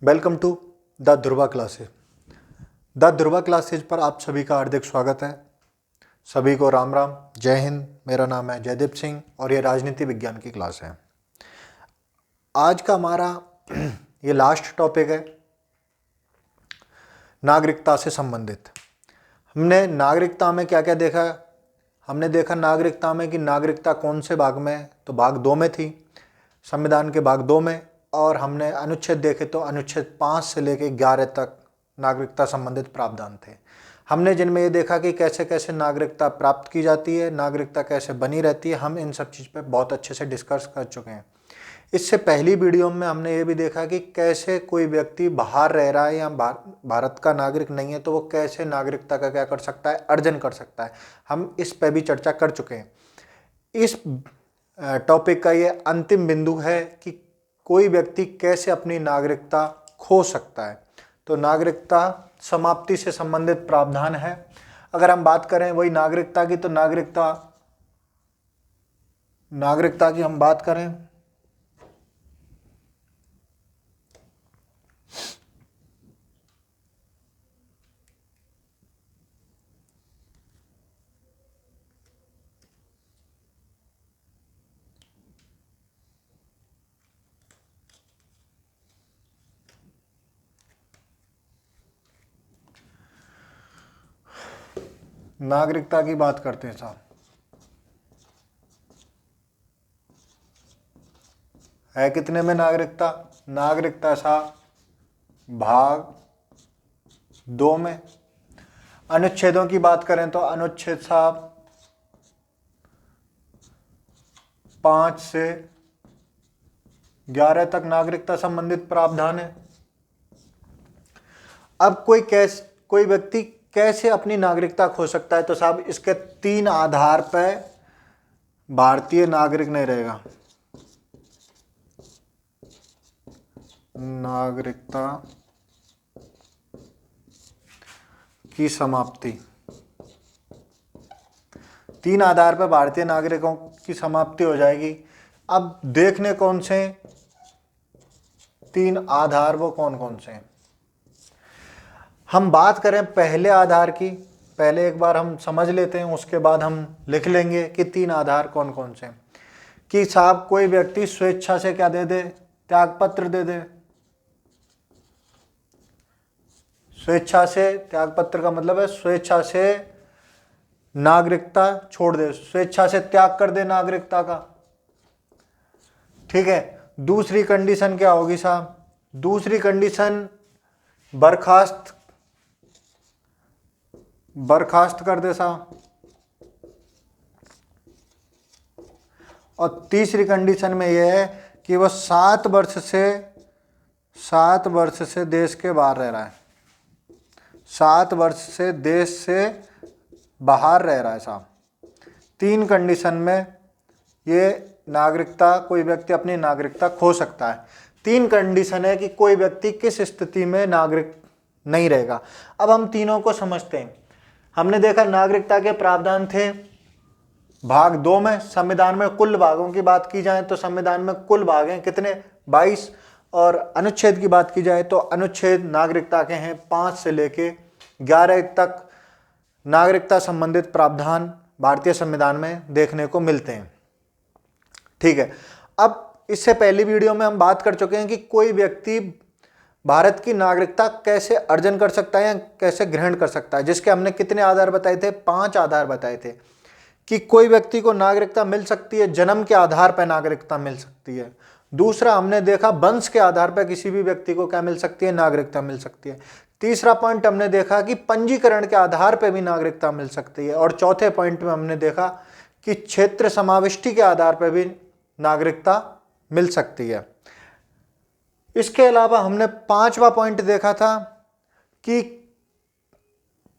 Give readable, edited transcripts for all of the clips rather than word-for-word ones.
Welcome to the Dhruva classes. The Dhruva classes पर आप सभी का हार्दिक स्वागत है। सभी को राम राम, जय हिंद। मेरा नाम है जयदीप सिंह और ये राजनीति विज्ञान की क्लास है। आज का हमारा ये लास्ट टॉपिक है नागरिकता से संबंधित। हमने नागरिकता में क्या क्या देखा। हमने देखा नागरिकता में कि नागरिकता कौन से भाग में, तो भाग 2 में थी, संविधान के भाग 2 में। और हमने अनुच्छेद देखे तो अनुच्छेद 5 से लेकर 11 तक नागरिकता संबंधित प्रावधान थे। हमने जिनमें ये देखा कि कैसे कैसे नागरिकता प्राप्त की जाती है, नागरिकता कैसे बनी रहती है। हम इन सब चीज़ पे बहुत अच्छे से डिस्कस कर चुके हैं। इससे पहली वीडियो में हमने ये भी देखा कि कैसे कोई व्यक्ति बाहर रह रहा है या भारत का नागरिक नहीं है तो वो कैसे नागरिकता का क्या कर सकता है, अर्जन कर सकता है। हम इस पे भी चर्चा कर चुके हैं। इस टॉपिक का ये अंतिम बिंदु है कि कोई व्यक्ति कैसे अपनी नागरिकता खो सकता है। तो नागरिकता समाप्ति से संबंधित प्रावधान है। अगर हम बात करें वही नागरिकता की, तो नागरिकता की हम बात करें नागरिकता की बात करते हैं साहब। है कितने में नागरिकता? नागरिकता साहब भाग 2 में। अनुच्छेदों की बात करें तो अनुच्छेद साहब 5 से 11 तक नागरिकता संबंधित प्रावधान है। अब कोई व्यक्ति कैसे अपनी नागरिकता खो सकता है, तो साहब इसके 3 आधार पर भारतीय नागरिक नहीं रहेगा। नागरिकता की समाप्ति, 3 आधार पर भारतीय नागरिकों की समाप्ति हो जाएगी। अब देखने कौन से 3 आधार, वो कौन कौन से हैं। हम बात करें पहले आधार की, पहले एक बार हम समझ लेते हैं, उसके बाद हम लिख लेंगे कि 3 आधार कौन कौन से हैं। कि साहब कोई व्यक्ति स्वेच्छा से क्या दे दे, त्यागपत्र दे दे। स्वेच्छा से त्यागपत्र का मतलब है स्वेच्छा से नागरिकता छोड़ दे, स्वेच्छा से त्याग कर दे नागरिकता का। ठीक है। दूसरी कंडीशन क्या होगी साहब? दूसरी कंडीशन बर्खास्त कर दे साहब। और तीसरी कंडीशन में यह है कि वह 7 वर्ष से देश के बाहर रह रहा है। 7 वर्ष से देश से बाहर रह रहा है साहब। 3 कंडीशन में ये नागरिकता, कोई व्यक्ति अपनी नागरिकता खो सकता है। 3 कंडीशन है कि कोई व्यक्ति किस स्थिति में नागरिक नहीं रहेगा। अब हम तीनों को समझते हैं। हमने देखा नागरिकता के प्रावधान थे भाग 2 में। संविधान में कुल भागों की बात की जाए तो संविधान में कुल भाग हैं कितने? 22। और अनुच्छेद की बात की जाए तो अनुच्छेद नागरिकता के हैं 5 से लेके 11 तक नागरिकता संबंधित प्रावधान भारतीय संविधान में देखने को मिलते हैं। ठीक है। अब इससे पहली वीडियो में हम बात कर चुके हैं कि कोई व्यक्ति भारत की नागरिकता कैसे अर्जन कर सकता है या कैसे ग्रहण कर सकता है, जिसके हमने कितने आधार बताए थे? 5 आधार बताए थे। कि कोई व्यक्ति को नागरिकता मिल सकती है, जन्म के आधार पर नागरिकता मिल सकती है। दूसरा हमने देखा वंश के आधार पर किसी भी व्यक्ति को क्या मिल सकती है? नागरिकता मिल सकती है। तीसरा पॉइंट हमने देखा कि पंजीकरण के आधार पर भी नागरिकता मिल सकती है। और चौथे पॉइंट में हमने देखा कि क्षेत्र समाविष्टि के आधार पर भी नागरिकता मिल सकती है। इसके अलावा हमने 5वां पॉइंट देखा था कि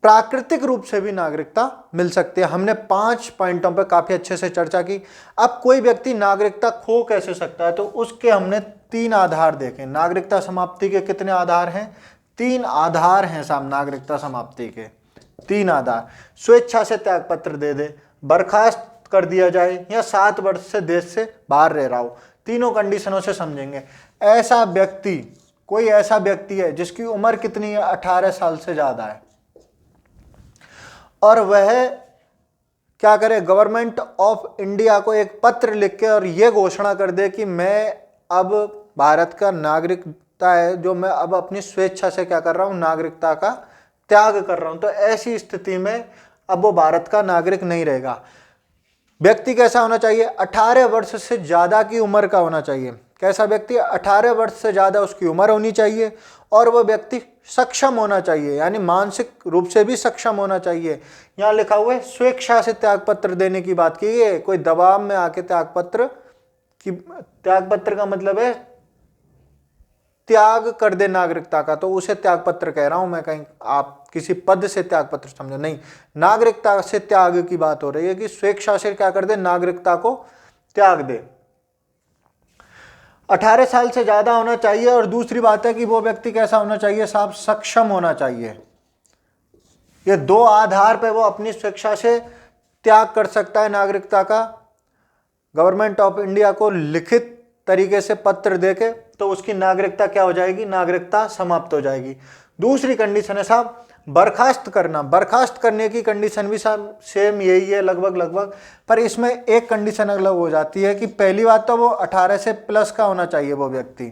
प्राकृतिक रूप से भी नागरिकता मिल सकती है। हमने 5 पॉइंटों पर काफी अच्छे से चर्चा की। अब कोई व्यक्ति नागरिकता खो कैसे सकता है, तो उसके हमने 3 आधार देखे। नागरिकता समाप्ति के कितने आधार हैं? 3 आधार हैं साहब नागरिकता समाप्ति के। 3 आधार। स्वेच्छा से त्यागपत्र दे दे, बर्खास्त कर दिया जाए, या 7 वर्ष से देश से बाहर रह रहा हो। तीनों कंडीशनों से समझेंगे। ऐसा व्यक्ति कोई ऐसा व्यक्ति है जिसकी उम्र कितनी है, 18 साल से ज़्यादा है, और वह क्या करे, गवर्नमेंट ऑफ इंडिया को एक पत्र लिख के और ये घोषणा कर दे कि मैं अब भारत का नागरिकता है जो मैं अब अपनी स्वेच्छा से क्या कर रहा हूँ, नागरिकता का त्याग कर रहा हूँ, तो ऐसी स्थिति में अब वो भारत का नागरिक नहीं रहेगा। व्यक्ति कैसा होना चाहिए, 18 वर्ष से ज़्यादा की उम्र का होना चाहिए। कैसा व्यक्ति, 18 वर्ष से ज़्यादा उसकी उम्र होनी चाहिए, और वह व्यक्ति सक्षम होना चाहिए, यानी मानसिक रूप से भी सक्षम होना चाहिए। यहाँ लिखा हुआ है स्वेच्छा से त्यागपत्र देने की बात की है, कोई दबाव में आके त्यागपत्र का मतलब है त्याग कर दे नागरिकता का, तो उसे त्यागपत्र कह रहा हूं मैं, कहीं आप किसी पद से त्यागपत्र समझो नहीं, नागरिकता से त्याग की बात हो रही है कि स्वेच्छा से क्या कर दे, नागरिकता को त्याग दे। 18 साल से ज्यादा होना चाहिए, और दूसरी बात है कि वो व्यक्ति कैसा होना चाहिए साहब, सक्षम होना चाहिए। ये दो आधार पे वो अपनी स्वेच्छा से त्याग कर सकता है नागरिकता का, गवर्नमेंट ऑफ इंडिया को लिखित तरीके से पत्र देके, तो उसकी नागरिकता क्या हो जाएगी, नागरिकता समाप्त हो जाएगी। दूसरी कंडीशन है साहब बर्खास्त करना। बर्खास्त करने की कंडीशन भी सेम यही है लगभग, पर इसमें एक कंडीशन अलग हो जाती है कि पहली बात तो वो 18 से प्लस का होना चाहिए वो व्यक्ति,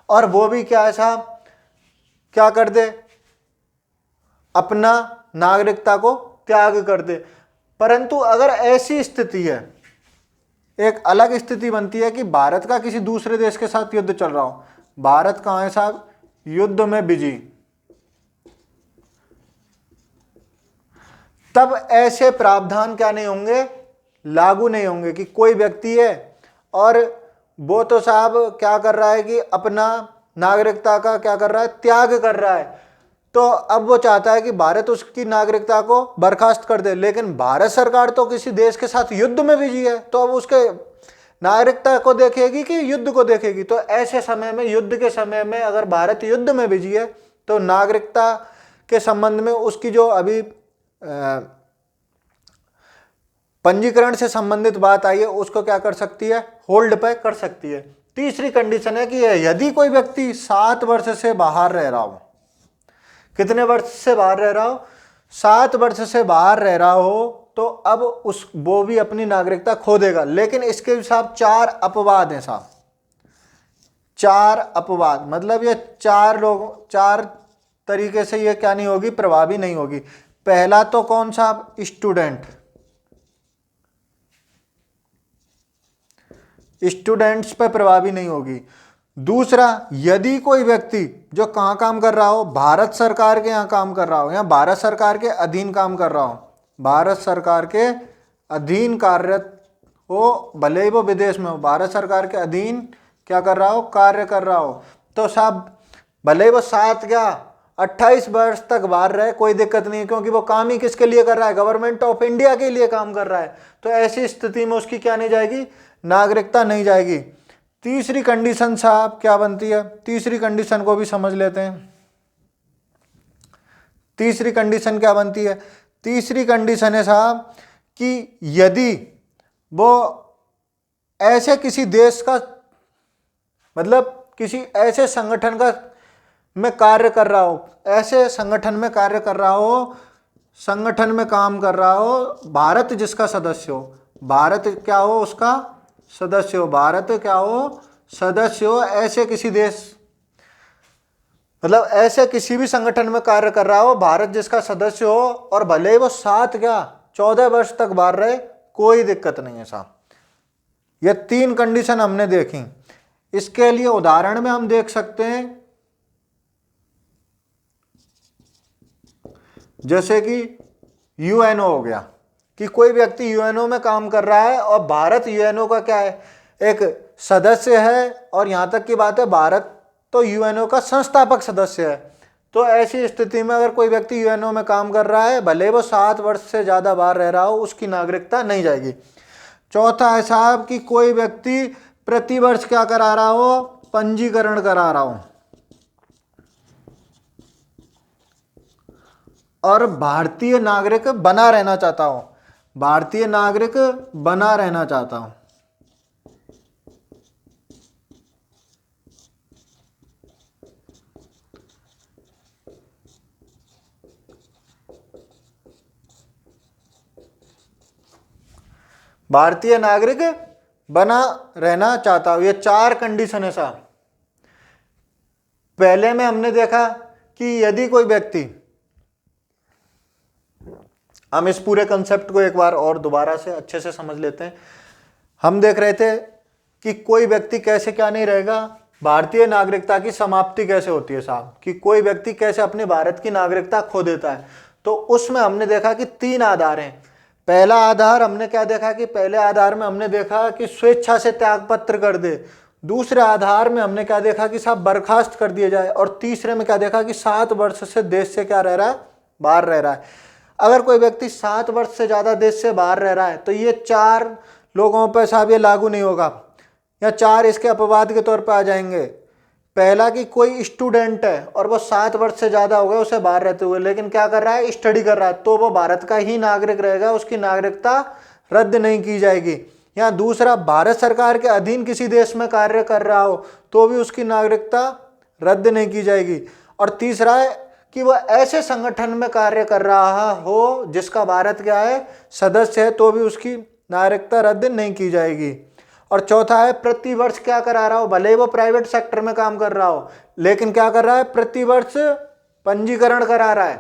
और वो भी क्या है साहब, क्या कर दे, अपना नागरिकता को त्याग कर दे। परंतु अगर ऐसी स्थिति है, एक अलग स्थिति बनती है कि भारत का किसी दूसरे देश के साथ युद्ध चल रहा हो, भारत कहाँ है साहब, युद्ध में बिजी, तब ऐसे प्रावधान क्या नहीं होंगे, लागू नहीं होंगे कि कोई व्यक्ति है और वो तो साहब क्या कर रहा है कि अपना नागरिकता का क्या कर रहा है, त्याग कर रहा है, तो अब वो चाहता है कि भारत उसकी नागरिकता को बर्खास्त कर दे, लेकिन भारत सरकार तो किसी देश के साथ युद्ध में बिजी है, तो अब उसके नागरिकता को देखेगी कि युद्ध को देखेगी। तो ऐसे समय में, युद्ध के समय में अगर भारत युद्ध में बिजी है, तो नागरिकता के संबंध में उसकी जो अभी पंजीकरण से संबंधित बात आई है, उसको क्या कर सकती है, होल्ड पे कर सकती है। तीसरी कंडीशन है कि यदि कोई व्यक्ति 7 वर्ष से बाहर रह रहा हो, कितने वर्ष से बाहर रह रहा हो, 7 वर्ष से बाहर रह रहा हो, तो अब वो भी अपनी नागरिकता खो देगा। लेकिन इसके साहब 4 अपवाद हैं साहब, 4 अपवाद, मतलब ये 4 तरीके से ये क्या नहीं होगी, प्रभावी नहीं होगी। पहला तो कौन साहब, स्टूडेंट्स पे प्रभावी नहीं होगी। दूसरा, यदि कोई व्यक्ति जो कहाँ काम कर रहा हो, भारत सरकार के यहाँ काम कर रहा हो या भारत सरकार के अधीन काम कर रहा हो, भारत सरकार के अधीन कार्यरत हो, भले ही वो विदेश में हो, भारत सरकार के अधीन क्या कर रहा हो, कार्य कर रहा हो, तो साहब भले ही वो 7 या 28 वर्ष तक बाहर रहे, कोई दिक्कत नहीं है, क्योंकि वो काम ही किसके लिए कर रहा है, गवर्नमेंट ऑफ इंडिया के लिए काम कर रहा है। तो ऐसी स्थिति में उसकी क्या नहीं जाएगी, नागरिकता नहीं जाएगी। तीसरी कंडीशन साहब क्या बनती है, तीसरी कंडीशन को भी समझ लेते हैं। तीसरी कंडीशन क्या बनती है, तीसरी कंडीशन है साहब कि यदि वो ऐसे किसी देश का, मतलब किसी ऐसे संगठन का में कार्य कर रहा हो, ऐसे संगठन में कार्य कर रहा हो, संगठन में काम कर रहा हो, भारत जिसका सदस्य हो, भारत क्या हो उसका सदस्य हो, भारत क्या हो सदस्य हो, ऐसे किसी देश, मतलब ऐसे किसी भी संगठन में कार्य कर रहा हो, भारत जिसका सदस्य हो, और भले ही वो 7 या 14 वर्ष तक बाहर रहे, कोई दिक्कत नहीं है साहब। ये 3 कंडीशन हमने देखी। इसके लिए उदाहरण में हम देख सकते हैं, जैसे कि यूएनओ हो गया, कि कोई व्यक्ति यूएनओ में काम कर रहा है और भारत यूएनओ का क्या है, एक सदस्य है, और यहां तक की बात है भारत तो यूएनओ का संस्थापक सदस्य है। तो ऐसी स्थिति में अगर कोई व्यक्ति यूएनओ में काम कर रहा है, भले वो 7 वर्ष से ज़्यादा बाहर रह रहा हो, उसकी नागरिकता नहीं जाएगी। चौथा है साहब कि कोई व्यक्ति प्रतिवर्ष क्या करा रहा हो, पंजीकरण करा रहा हो, और भारतीय नागरिक बना रहना चाहता हो, भारतीय नागरिक बना रहना चाहता हूं। भारतीय नागरिक बना रहना चाहता हूं। ये 4 कंडीशन है साहब। पहले में हमने देखा कि यदि कोई व्यक्ति, हम इस पूरे कंसेप्ट को एक बार और दोबारा से अच्छे से समझ लेते हैं। हम देख रहे थे कि कोई व्यक्ति कैसे क्या नहीं रहेगा, भारतीय नागरिकता की समाप्ति कैसे होती है साहब, कि कोई व्यक्ति कैसे अपने भारत की नागरिकता खो देता है। तो उसमें हमने देखा कि 3 आधार हैं। पहला आधार हमने क्या देखा कि पहले आधार में हमने देखा कि स्वेच्छा से त्यागपत्र कर दे। दूसरे आधार में हमने क्या देखा कि साहब बर्खास्त कर दिया जाए। और तीसरे में क्या देखा कि 7 वर्ष से देश से क्या रह रहा है, बाहर रह रहा है। अगर कोई व्यक्ति 7 वर्ष से ज़्यादा देश से बाहर रह रहा है तो ये 4 लोगों पर साहब ये लागू नहीं होगा, या 4 इसके अपवाद के तौर पर आ जाएंगे। पहला कि कोई स्टूडेंट है और वो 7 वर्ष से ज़्यादा हो गए उसे बाहर रहते हुए, लेकिन क्या कर रहा है, स्टडी कर रहा है, तो वो भारत का ही नागरिक रहेगा, उसकी नागरिकता रद्द नहीं की जाएगी। या दूसरा, भारत सरकार के अधीन किसी देश में कार्य कर रहा हो तो भी उसकी नागरिकता रद्द नहीं की जाएगी। और तीसरा है कि वह ऐसे संगठन में कार्य कर रहा हो जिसका भारत क्या है, सदस्य है, तो भी उसकी नागरिकता रद्द नहीं की जाएगी। और चौथा है, प्रतिवर्ष क्या करा रहा हो, भले ही वो प्राइवेट सेक्टर में काम कर रहा हो, लेकिन क्या कर रहा है, प्रतिवर्ष पंजीकरण करा रहा है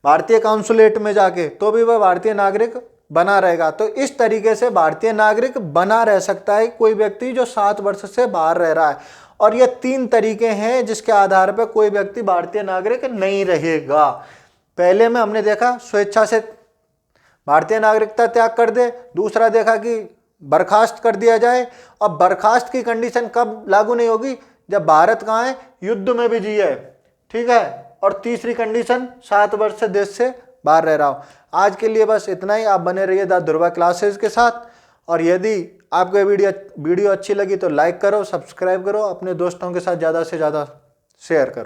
भारतीय काउंसुलेट में जाके, तो भी वह भारतीय नागरिक बना रहेगा। तो इस तरीके से भारतीय नागरिक बना रह सकता है कोई व्यक्ति जो 7 वर्ष से बाहर रह रहा है। और ये 3 तरीके हैं जिसके आधार पर कोई व्यक्ति भारतीय नागरिक नहीं रहेगा। पहले में हमने देखा स्वेच्छा से भारतीय नागरिकता त्याग कर दे, दूसरा देखा कि बर्खास्त कर दिया जाए। अब बर्खास्त की कंडीशन कब लागू नहीं होगी, जब भारत कहाँ है, युद्ध में भी जी है, ठीक है। और तीसरी कंडीशन 7 वर्ष से देश से बाहर रह रहा हो। आज के लिए बस इतना ही। आप बने रहिए द ध्रुवा क्लासेज के साथ। और यदि आपको वीडियो अच्छी लगी तो लाइक करो, सब्सक्राइब करो, अपने दोस्तों के साथ ज़्यादा से ज़्यादा शेयर करो।